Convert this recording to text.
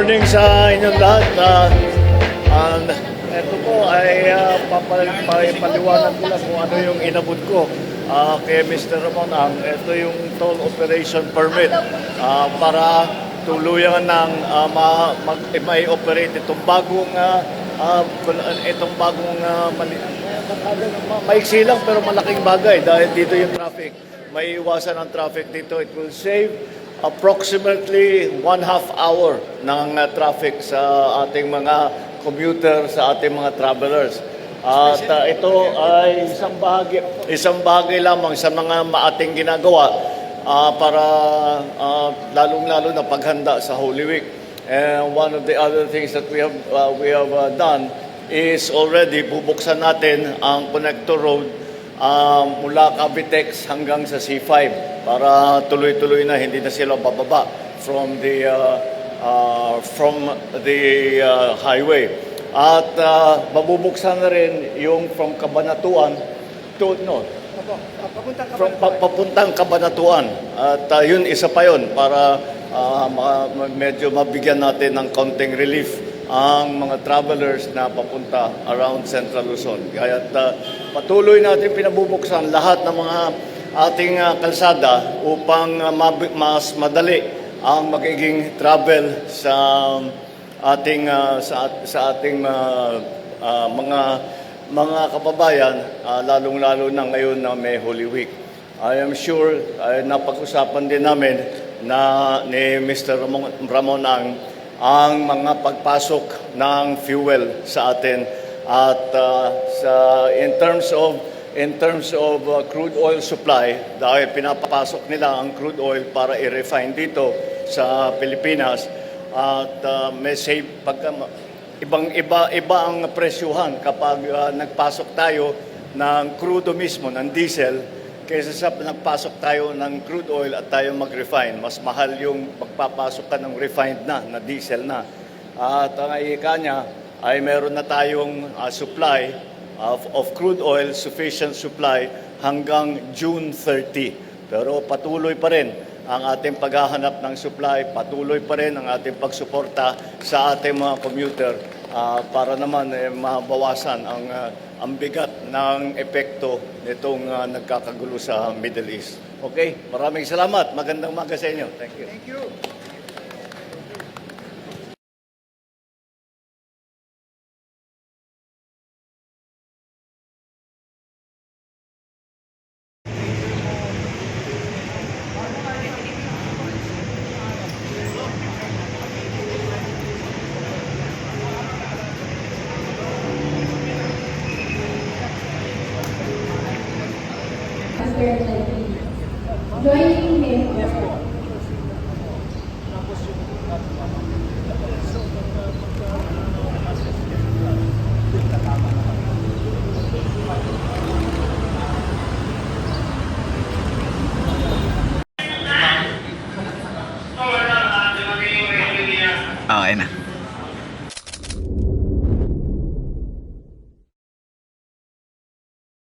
morning sa inyong lahat. And ito po ay paliwanag ko lang kung ano yung inabot ko kay Mr. Ramon Ang. Ito yung toll operation permit para tuluyan ng may operate itong bagong maiksi lang pero malaking bagay dahil dito yung traffic. May iwasan ang traffic dito. It will save approximately 1/2 hour ng traffic sa ating mga commuter, sa ating mga travelers. At ito ay isang bagay lamang sa mga ating ginagawa para lalong-lalo na paghanda sa Holy Week. And one of the other things that we have done is already bubuksan natin ang connector road mula Cavitex hanggang sa C5 para tuloy-tuloy na hindi na sila bababa from the highway. At mabubuksan na rin yung from Cabanatuan to papuntang Cabanatuan. At yun isa pa yun para medyo mabigyan natin ng konting relief ang mga travelers na papunta around Central Luzon. Kaya patuloy natin pinabubuksan lahat ng mga ating kalsada upang mas madali ang magiging travel sa ating mga kababayan, lalong-lalo na ngayon na may Holy Week. I am sure napag-usapan din namin ni Mr. Ramon ang mga pagpasok ng fuel sa atin at in terms of crude oil supply, dahil pinapasok nila ang crude oil para i-refine dito sa Pilipinas at may save iba ang presyuhan kapag nagpasok tayo ng crudo mismo, ng diesel, kaysa sa nagpasok tayo ng crude oil at tayo mag-refine. Mas mahal yung pagpapasok ka ng refined na diesel na. At ang ika niya ay meron na tayong supply of crude oil, sufficient supply hanggang June 30. Pero patuloy pa rin ang ating paghahanap ng supply, patuloy pa rin ang ating pagsuporta sa ating mga commuter para naman mabawasan ang bigat ng epekto nitong nagkakagulo sa Middle East. Okay? Maraming salamat. Magandang umaga sa inyo. Thank you. Thank you. Joining him. Okay na.